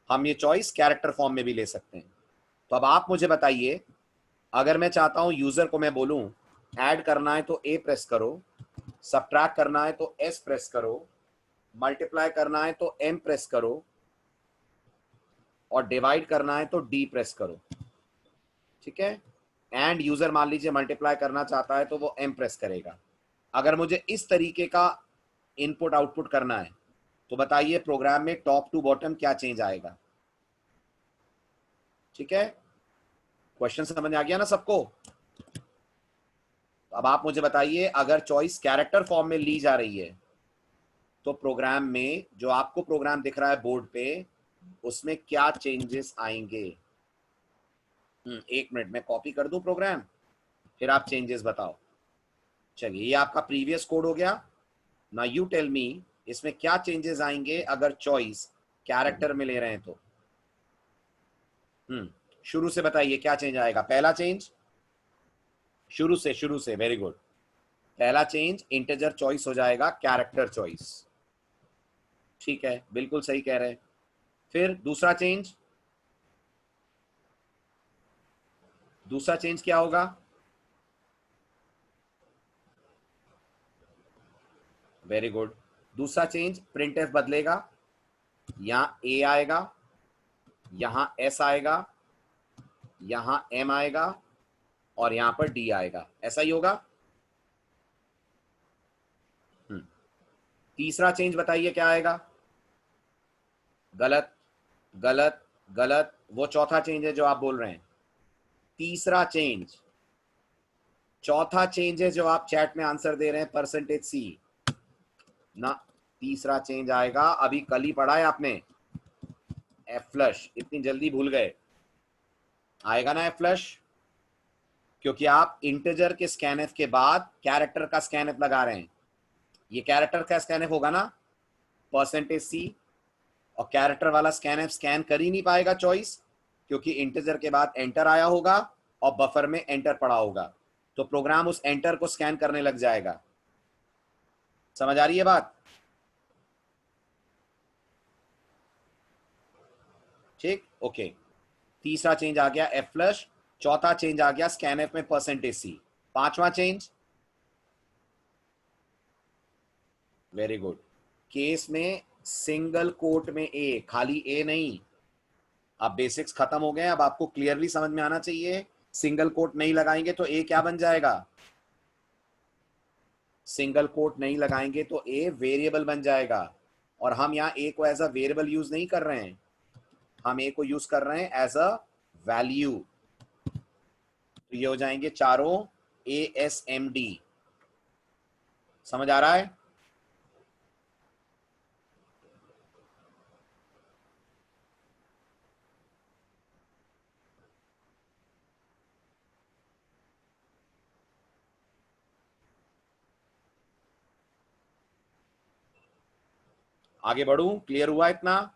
हम ये चॉइस कैरेक्टर फॉर्म में भी ले सकते हैं। तो अब आप मुझे बताइए, अगर मैं चाहता हूं यूजर को मैं बोलूं ऐड करना है तो ए प्रेस करो, सब्ट्रैक्ट करना है तो एस प्रेस करो, मल्टीप्लाई करना है तो एम प्रेस करो, और डिवाइड करना है तो डी प्रेस करो। ठीक है, एंड यूजर मान लीजिए मल्टीप्लाई करना चाहता है तो वो एम प्रेस करेगा। अगर मुझे इस तरीके का इनपुट आउटपुट करना है तो बताइए प्रोग्राम में टॉप टू बॉटम क्या चेंज आएगा? ठीक है, क्वेश्चन समझ आ गया ना सबको? तो अब आप मुझे बताइए, अगर चॉइस कैरेक्टर फॉर्म में ली जा रही है तो प्रोग्राम में जो आपको प्रोग्राम दिख रहा है बोर्ड पे, उसमें क्या चेंजेस आएंगे? 1 मिनट में कॉपी कर दूं प्रोग्राम, फिर आप चेंजेस बताओ। चलिए, ये आपका प्रीवियस कोड हो गया ना। यू टेल मी इसमें क्या चेंजेस आएंगे अगर चॉइस कैरेक्टर में ले रहे हैं तो। शुरू से बताइए क्या चेंज आएगा। पहला चेंज शुरू से वेरी गुड। पहला चेंज इंटीजर चॉइस हो जाएगा कैरेक्टर चॉइस। ठीक है, बिल्कुल सही कह रहे हैं। फिर दूसरा चेंज क्या होगा? Very good. दूसरा चेंज प्रिंट एफ बदलेगा, यहां ए आएगा, यहां एस आएगा, यहां एम आएगा, और यहां पर डी आएगा। ऐसा ही होगा। तीसरा चेंज बताइए क्या आएगा? गलत गलत गलत, वो चौथा चेंज है जो आप बोल रहे हैं। तीसरा चेंज, चौथा चेंज है जो आप चैट में आंसर दे रहे हैं, परसेंटेज सी ना। तीसरा चेंज आएगा, अभी कल ही पढ़ा है आपने, एफ फ्लश, इतनी जल्दी भूल गए, आएगा ना एफ फ्लश, क्योंकि आप इंटीजर के स्कैनएफ के बाद कैरेक्टर का स्कैनएफ लगा रहे हैं। ये कैरेक्टर का स्कैनएफ होगा ना %C, और कैरेक्टर वाला स्कैनएफ स्कैन कर ही नहीं पाएगा चॉइस, क्योंकि इंटीजर के बाद एंटर आया होगा और बफर में एंटर पड़ा होगा, तो प्रोग्राम उस एंटर को स्कैन करने लग जाएगा। समझ आ रही है बात? ठीक, ओके। तीसरा चेंज आ गया एफ फ्लश, चौथा चेंज आ गया स्कैनएफ में %C, पांचवा चेंज, वेरी गुड, केस में सिंगल कोट में ए, खाली ए नहीं। अब बेसिक्स खत्म हो गए, अब आपको क्लियरली समझ में आना चाहिए, सिंगल कोट नहीं लगाएंगे तो ए क्या बन जाएगा? सिंगल कोट नहीं लगाएंगे तो ए वेरिएबल बन जाएगा, और हम यहाँ ए को एज अ वेरिएबल यूज नहीं कर रहे हैं, हम ए को यूज कर रहे हैं एज अ वैल्यू। तो ये हो जाएंगे चारों ASMD। समझ आ रहा है? आगे बढ़ूं? क्लियर हुआ इतना?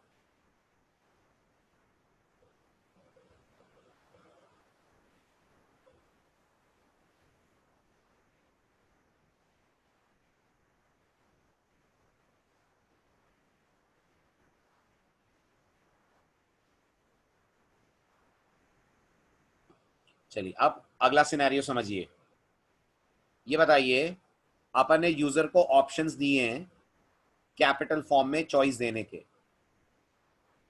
चलिए अब अगला सिनेरियो समझिए। ये बताइए, अपन ने यूजर को ऑप्शंस दिए हैं कैपिटल फॉर्म में चॉइस देने के।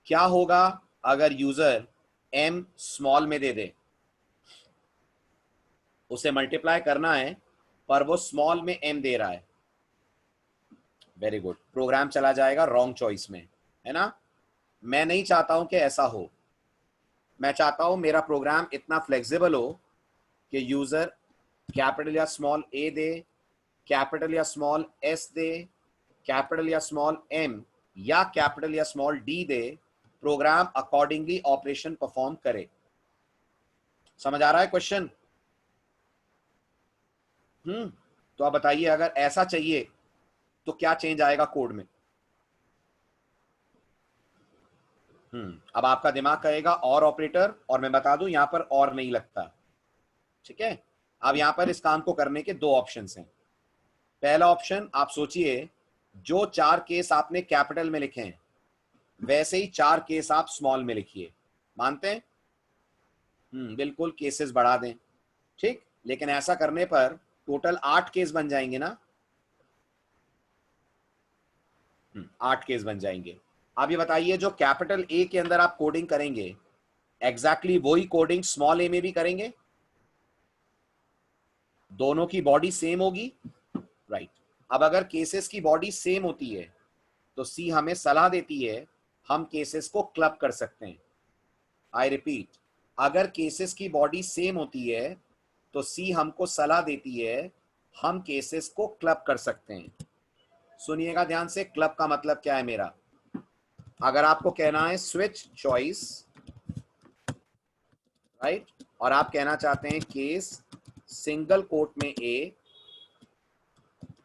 क्या होगा अगर यूजर m स्मॉल में दे दे? उसे मल्टीप्लाई करना है पर वो स्मॉल में m दे रहा है, वेरी गुड, प्रोग्राम चला जाएगा रॉन्ग चॉइस में, है ना? मैं नहीं चाहता हूं कि ऐसा हो, मैं चाहता हूं मेरा प्रोग्राम इतना फ्लेक्सिबल हो कि यूजर कैपिटल या स्मॉल a दे, कैपिटल या स्मॉल s दे, कैपिटल या स्मॉल m या कैपिटल या स्मॉल d दे, प्रोग्राम अकॉर्डिंगली ऑपरेशन परफॉर्म करे। समझ आ रहा है क्वेश्चन? तो आप बताइए, अगर ऐसा चाहिए तो क्या चेंज आएगा कोड में? अब आपका दिमाग कहेगा और ऑपरेटर, और मैं बता दूं यहां पर और नहीं लगता, ठीक है? अब यहां पर इस काम को करने के दो ऑप्शंस हैं। पहला ऑप्शन, आप सोचिए जो 4 केस आपने कैपिटल में लिखे हैं वैसे ही 4 केस आप स्मॉल में लिखिए, मानते हैं? बिल्कुल, केसेस बढ़ा दें, ठीक, लेकिन ऐसा करने पर टोटल 8 केस बन जाएंगे ना? 8 केस बन जाएंगे। अब ये बताइए, जो कैपिटल ए के अंदर आप कोडिंग करेंगे एग्जैक्टली वही कोडिंग स्मॉल ए में भी करेंगे? दोनों की बॉडी सेम होगी, राइट। अब अगर केसेस की बॉडी सेम होती है तो सी हमें सलाह देती है हम केसेस को क्लब कर सकते हैं। आई रिपीट, अगर केसेस की बॉडी सेम होती है तो सी हमको सलाह देती है हम केसेस को क्लब कर सकते हैं। सुनिएगा ध्यान से, क्लब का मतलब क्या है मेरा। अगर आपको कहना है स्विच चॉइस, राइट, और आप कहना चाहते हैं केस सिंगल कोट में ए,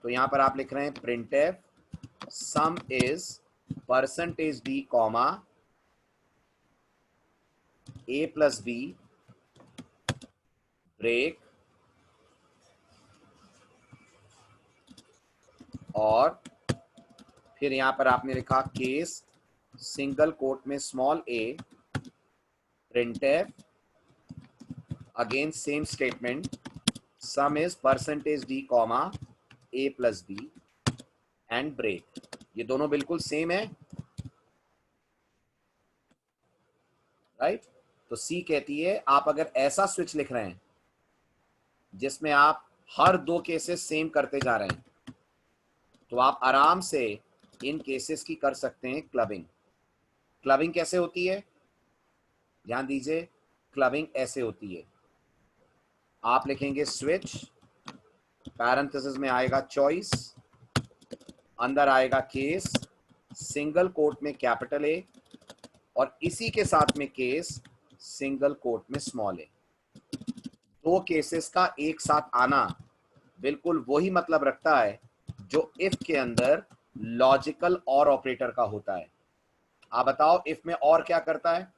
तो यहां पर आप लिख रहे हैं printf sum is %d comma a plus b break, और फिर यहां पर आपने लिखा केस सिंगल कोट में small a printf, again same statement, sum is %d comma a plus b and break. ये दोनों बिल्कुल सेम है, राइट? तो सी कहती है आप अगर ऐसा स्विच लिख रहे हैं जिसमें आप हर 2 केसेस सेम करते जा रहे हैं तो आप आराम से इन केसेस की कर सकते हैं क्लबिंग। क्लबिंग कैसे होती है? ध्यान दीजिए, क्लबिंग ऐसे होती है, आप लिखेंगे स्विच, पैरेंथेसिस में आएगा चॉइस, अंदर आएगा केस, सिंगल कोट में कैपिटल ए, और इसी के साथ में केस सिंगल कोट में स्मॉल ए। दो केसेस का एक साथ आना बिल्कुल वही मतलब रखता है जो इफ के अंदर लॉजिकल और ऑपरेटर का होता है। आप बताओ इफ में और क्या करता है?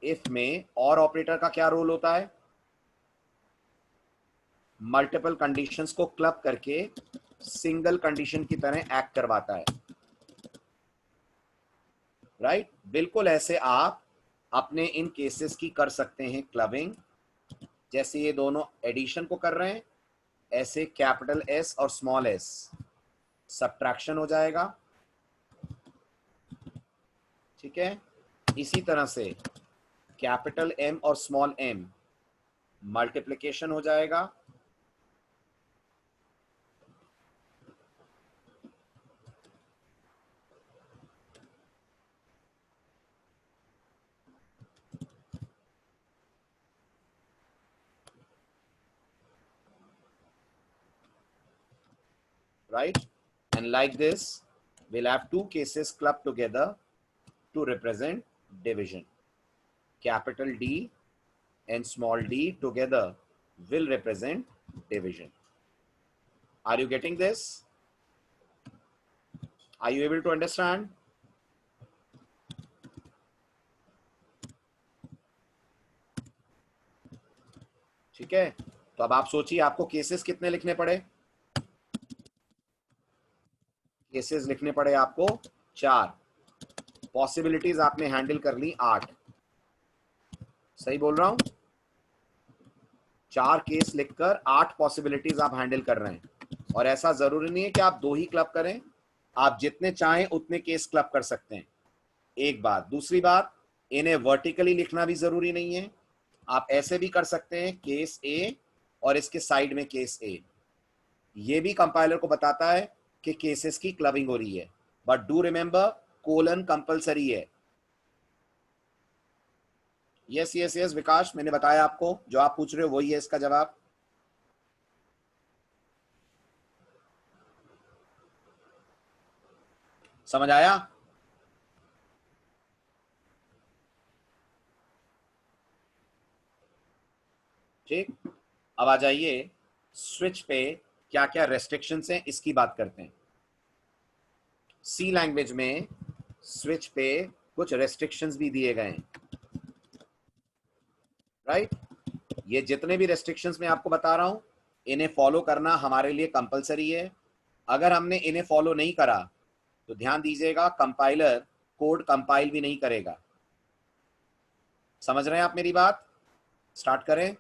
इफ में और ऑपरेटर का क्या रोल होता है? मल्टीपल कंडीशंस को क्लब करके सिंगल कंडीशन की तरह एक्ट करवाता है, राइट? बिल्कुल ऐसे आप अपने इन केसेस की कर सकते हैं क्लबिंग। जैसे ये दोनों एडिशन को कर रहे हैं, ऐसे कैपिटल एस और स्मॉल एस सब्ट्रैक्शन हो जाएगा, ठीक है? इसी तरह से कैपिटल एम और स्मॉल एम मल्टीप्लिकेशन हो जाएगा, right? And like this, we'll have two cases clubbed together to represent division. Capital D and small d together will represent division. Are you getting this? Are you able to understand? ठीक है, तो अब आप सोचिए आपको cases कितने लिखने पड़े? केसेस लिखने पड़े आपको 4। पॉसिबिलिटीज आपने हैंडल कर ली 8। सही बोल रहा हूं? 4 केस लिखकर 8 पॉसिबिलिटीज आप हैंडल कर रहे हैं। और ऐसा जरूरी नहीं है कि आप 2 ही क्लब करें, आप जितने चाहें उतने केस क्लब कर सकते हैं। एक बात। दूसरी बात, इन्हें वर्टिकली लिखना भी जरूरी नहीं है, आप ऐसे भी कर सकते हैं, केस ए और इसके साइड में केस ए। ये भी कंपाइलर को बताता है कि केसेस की क्लबिंग हो रही है, but do remember colon compulsory है। यस यस यस विकास, मैंने बताया आपको, जो आप पूछ रहे हो वही है इसका जवाब। समझ आया? ठीक, अब आ जाइए स्विच पे क्या क्या रेस्ट्रिक्शंस हैं इसकी बात करते हैं। सी लैंग्वेज में स्विच पे कुछ रेस्ट्रिक्शंस भी दिए गए हैं, राइट? ये जितने भी रेस्ट्रिक्शंस मैं आपको बता रहा हूं, इन्हें फॉलो करना हमारे लिए कंपलसरी है। अगर हमने इन्हें फॉलो नहीं करा तो ध्यान दीजिएगा कंपाइलर कोड कंपाइल भी नहीं करेगा। समझ रहे हैं आप मेरी बात? स्टार्ट करें।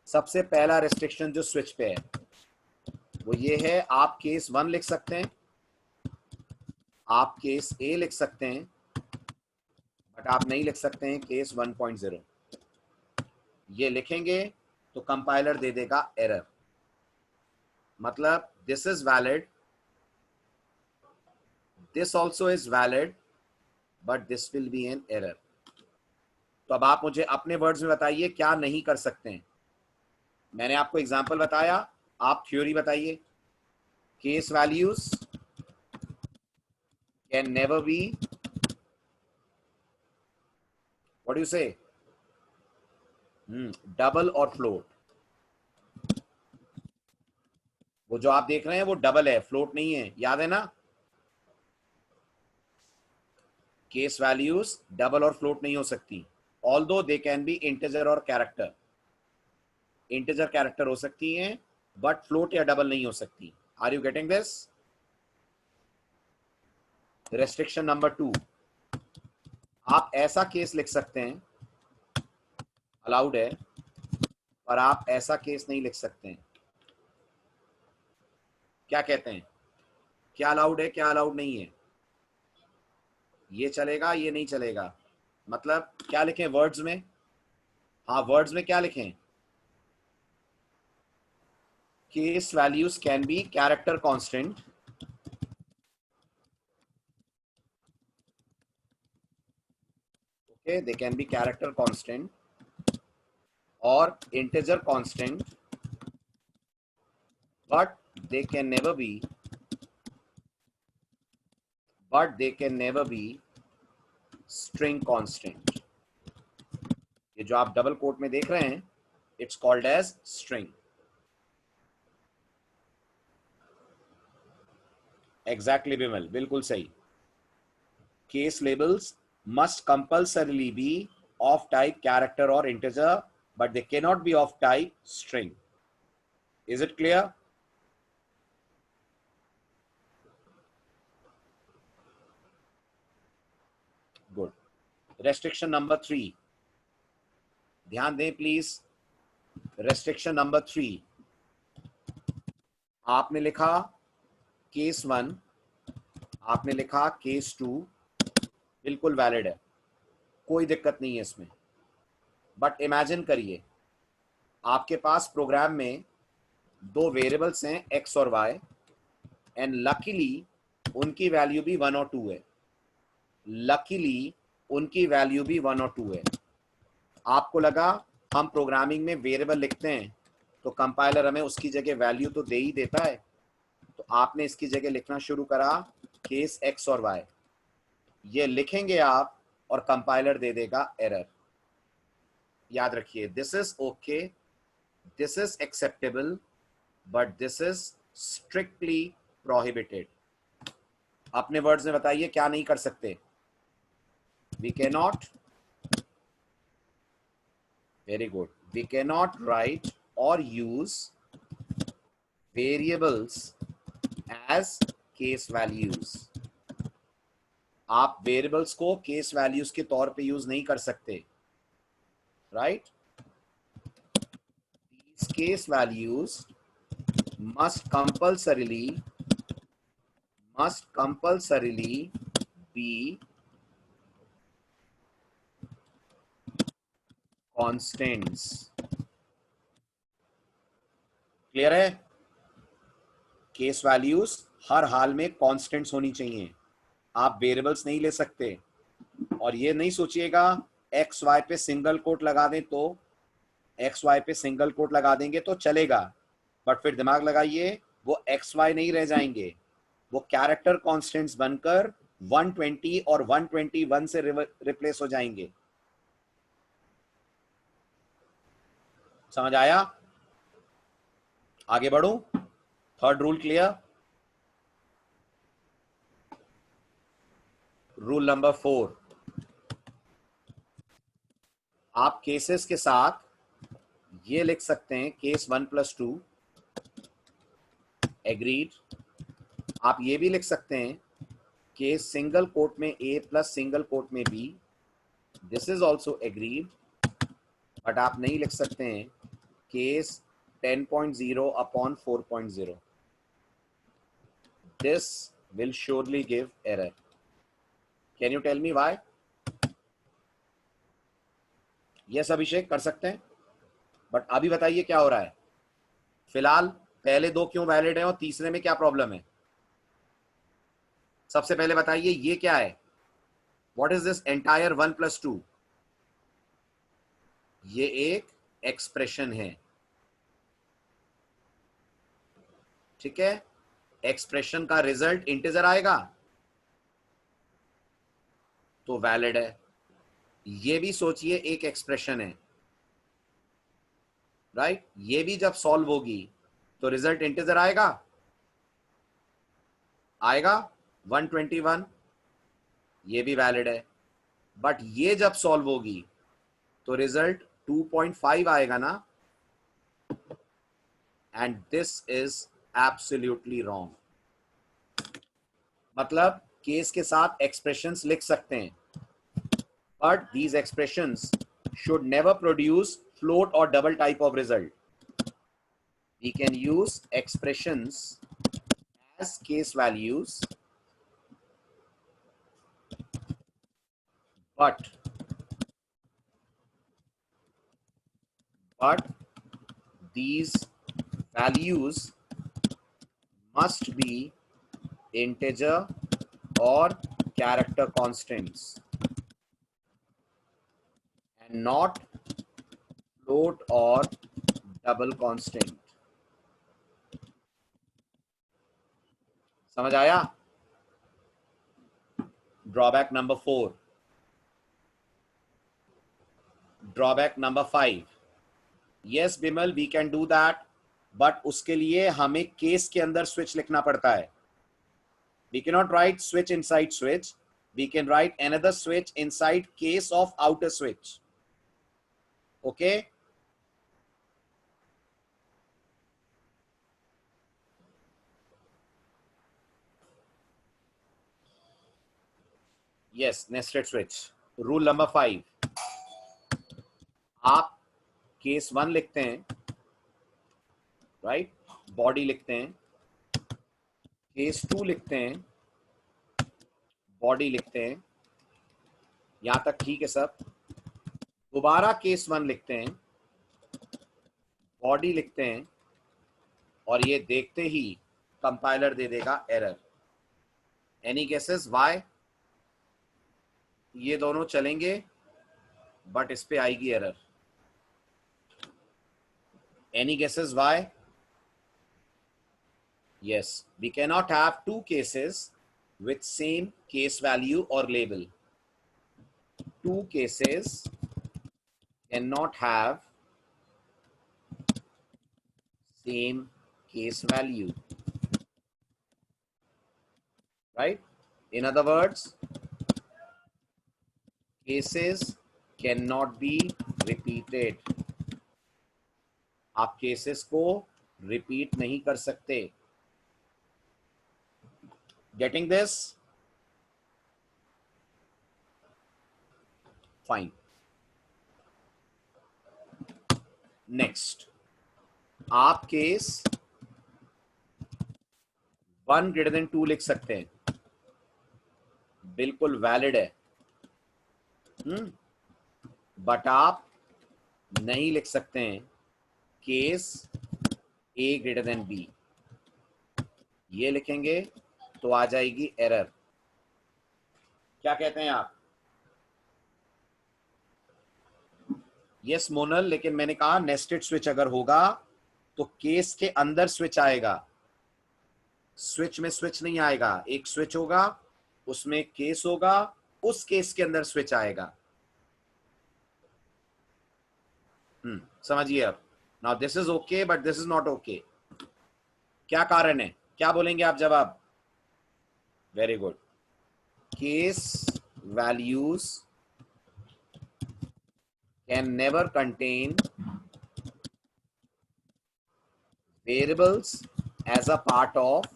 सबसे पहला रेस्ट्रिक्शन जो स्विच पे है वो ये है, आप केस 1 लिख सकते हैं, आप केस ए लिख सकते हैं, बट आप नहीं लिख सकते हैं केस 1.0। ये लिखेंगे तो कंपाइलर दे देगा एरर। मतलब this is valid, this also is valid, but this will be an error. तो अब आप मुझे अपने वर्ड्स में बताइए क्या नहीं कर सकते हैं। मैंने आपको एग्जाम्पल बताया, आप थ्योरी बताइए। Case values can never be, what do you से, डबल और फ्लोट। वो जो आप देख रहे हैं वो डबल है, फ्लोट नहीं है, याद है ना? केस वैल्यूज डबल और फ्लोट नहीं हो सकती, although they can be integer और कैरेक्टर। इंटीजर कैरेक्टर हो सकती हैं, बट फ्लोट या डबल नहीं हो सकती। Are you getting this? Restriction number 2, आप ऐसा केस लिख सकते हैं, अलाउड है, पर आप ऐसा केस नहीं लिख सकते हैं। क्या कहते हैं? क्या अलाउड है, क्या अलाउड नहीं है? ये चलेगा, ये नहीं चलेगा। मतलब क्या लिखें वर्ड्स में? हाँ, वर्ड्स में क्या लिखें? Case values can be character constant, okay, they can be character constant or integer constant but they can never be string constant. ये जो आप डबल कोट में देख रहे हैं, it's called as string. Exactly, Bimal, बिल्कुल सही. Case labels must compulsorily be of type character or integer, but they cannot be of type string. Is it clear? Good. Restriction number 3. ध्यान दें please. Restriction number 3. आपने लिखा case 1, आपने लिखा case 2, बिल्कुल valid है, कोई दिक्कत नहीं है इसमें. बट इमेजिन करिए आपके पास प्रोग्राम में दो वेरिएबल्स हैं x और y, एंड लकीली उनकी वैल्यू भी 1 और 2 है. लकीली उनकी वैल्यू भी 1 और 2 है. आपको लगा हम प्रोग्रामिंग में वेरिएबल लिखते हैं तो कंपाइलर हमें उसकी जगह वैल्यू तो दे ही देता है, तो आपने इसकी जगह लिखना शुरू करा केस x और y. ये लिखेंगे आप और कंपाइलर दे देगा एरर. याद रखिए, this is okay, this is acceptable, but this is strictly prohibited. अपने वर्ड्स में बताइए क्या नहीं कर सकते. We can not, very good, we can not write और use variables as case values. आप वेरिएबल्स को केस वैल्यूज के तौर पे यूज नहीं कर सकते. Right? These case values must compulsorily be constants. Clear है? केस वैल्यूज हर हाल में कांस्टेंट्स होनी चाहिए. आप वेरिएबल्स नहीं ले सकते. और ये नहीं सोचिएगा एक्स वाई पे सिंगल कोट लगा दें तो एक्स वाई पे सिंगल कोट लगा देंगे तो चलेगा, बट फिर दिमाग लगाइए वो एक्स वाई नहीं रह जाएंगे, वो कैरेक्टर कांस्टेंट्स बनकर 120 और 121 से रिप्लेस हो जाएंगे. समझ आया? आगे बढ़ूं? Third rule clear? Rule number 4. आप केसेस के साथ ये लिख सकते हैं केस 1 + 2 एग्रीड. आप ये भी लिख सकते हैं केस सिंगल कोट में A प्लस सिंगल कोट में B, this is also agreed. But आप नहीं लिख सकते हैं case 10.0 upon 4.0. This will surely give error. Can you tell me why? Yes Abhishek, कर सकते हैं, बट अभी बताइए क्या हो रहा है. फिलहाल पहले दो क्यों वैलिड है और तीसरे में क्या प्रॉब्लम है? सबसे पहले बताइए ये क्या है? What is this entire 1 + 2? ये एक एक्सप्रेशन है. ठीक है, एक्सप्रेशन का रिजल्ट इंटीजर आएगा तो वैलिड है. ये भी सोचिए एक एक्सप्रेशन है. राइट? ये भी जब सॉल्व होगी तो रिजल्ट इंटीजर आएगा 121, ये भी वैलिड है. बट ये जब सॉल्व होगी तो रिजल्ट 2.5 आएगा ना, and this is absolutely wrong. मतलब केस के साथ एक्सप्रेशंस लिख सकते हैं, but these expressions should never produce float or double type of result. We can use expressions as case values, but these values must be integer or character constants and not float or double constant. समझ आया? Drawback number 4, drawback number 5, yes Bimal we can do that, but उसके लिए हमें case के अंदर switch लिखना पड़ता है. We cannot write switch inside switch. We can write another switch inside case of outer switch. Okay? Yes, nested switch. Rule number 5. आप case 1 लिखते हैं, राइट? बॉडी लिखते हैं. केस 2 लिखते हैं, बॉडी लिखते हैं. यहां तक ठीक है सब. दोबारा केस 1 लिखते हैं, बॉडी लिखते हैं, और ये देखते ही कंपाइलर दे देगा एरर. Any guesses why? ये दोनों चलेंगे बट इस पे आएगी error. Any guesses why? Yes, we cannot have two cases with same case value or label. Two cases cannot have same case value. Right? In other words, cases cannot be repeated. आप cases को repeat नहीं कर सकते. Getting this? Fine. Next, आप case 1 greater than 2 लिख सकते हैं, बिल्कुल वैलिड है. बट आप नहीं लिख सकते हैं case A greater than B. ये लिखेंगे तो आ जाएगी एरर. क्या कहते हैं आप? यस मोनल, लेकिन मैंने कहा नेस्टेड स्विच अगर होगा तो केस के अंदर स्विच आएगा, स्विच में स्विच नहीं आएगा. एक स्विच होगा, उसमें केस होगा, उस केस के अंदर स्विच आएगा. समझिए अब. Now this is okay but this is not okay. क्या कारण है? क्या बोलेंगे आप जवाब? Very good. Case values can never contain variables as a part of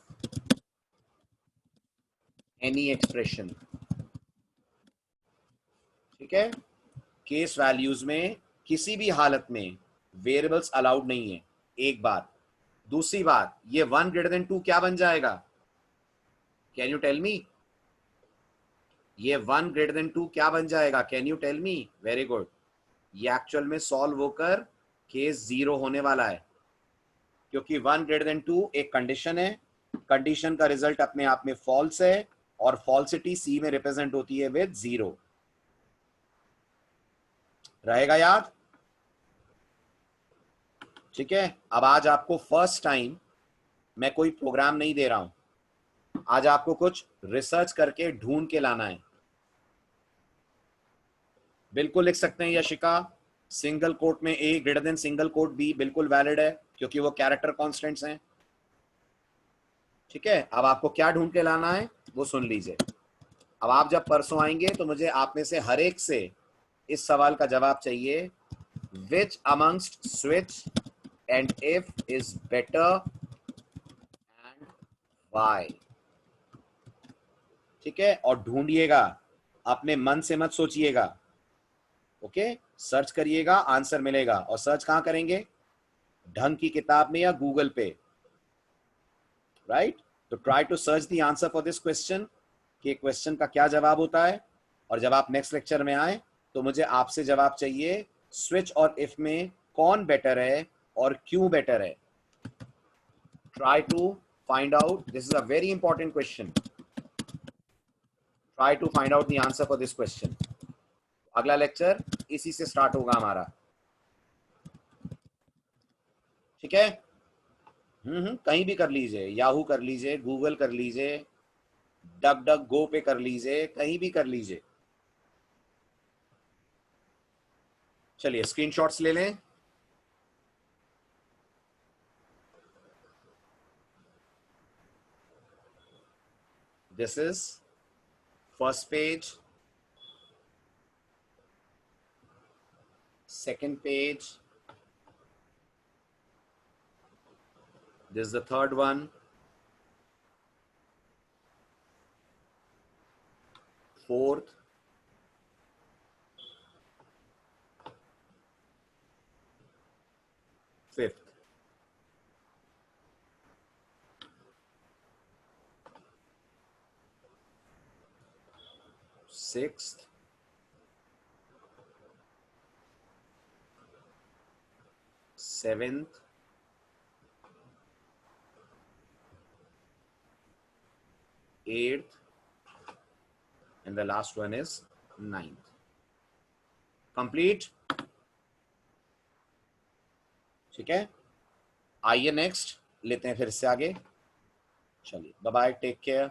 any expression. ठीक है? केस वैल्यूज में किसी भी हालत में वेरिएबल्स अलाउड नहीं है. एक बात. दूसरी बात, ये 1 greater than 2 क्या बन जाएगा? Can you tell me? ये 1 greater than 2 क्या बन जाएगा? Can you tell me? Very good. ये एक्चुअल में सॉल्व होकर केस 0 होने वाला है, क्योंकि 1 greater than 2 एक कंडीशन है. कंडीशन का रिजल्ट अपने आप में फॉल्स है, और फॉल्सिटी सी में रिप्रेजेंट होती है विद 0. रहेगा याद? ठीक है. अब आज आपको फर्स्ट टाइम मैं कोई प्रोग्राम नहीं दे रहा हूं. आज आपको कुछ रिसर्च करके ढूंढ के लाना है. बिल्कुल लिख सकते हैं यशिका, सिंगल कोट में A greater than single quote B बिल्कुल वैलिड है, क्योंकि वो कैरेक्टर कॉन्स्टेंट्स हैं. ठीक है. अब आपको क्या ढूंढ के लाना है वो सुन लीजिए. अब आप जब परसों आएंगे तो मुझे आप में से हर एक से इस सवाल का जवाब चाहिए. Which amongst switch and if is better and why. ठीक है. और ढूंढिएगा, अपने मन से मत सोचिएगा. ओके. सर्च करिएगा, आंसर मिलेगा. और सर्च कहां करेंगे? ढंग की किताब में या गूगल पे. राइट. तो try to search the answer for this question, कि क्वेश्चन का क्या जवाब होता है. और जब आप नेक्स्ट लेक्चर में आए तो मुझे आपसे जवाब चाहिए स्विच और इफ में कौन बेटर है और क्यों बेटर है. Try to find out. This is a very important question. Try to find out the answer for this question. अगला लेक्चर इसी से स्टार्ट होगा हमारा. ठीक है. कहीं भी कर लीजिए, याहू कर लीजिए, गूगल कर लीजिए, डक डक गो पे कर लीजिए, कहीं भी कर लीजिए। चलिए स्क्रीनशॉट्स ले लें। This is first page, second page, this is the third one, fourth, fifth, sixth, seventh, eighth, and the last one is ninth. Complete. ठीक है, आइए नेक्स्ट लेते हैं फिर से आगे। चलिए बाय बाय, टेक केयर।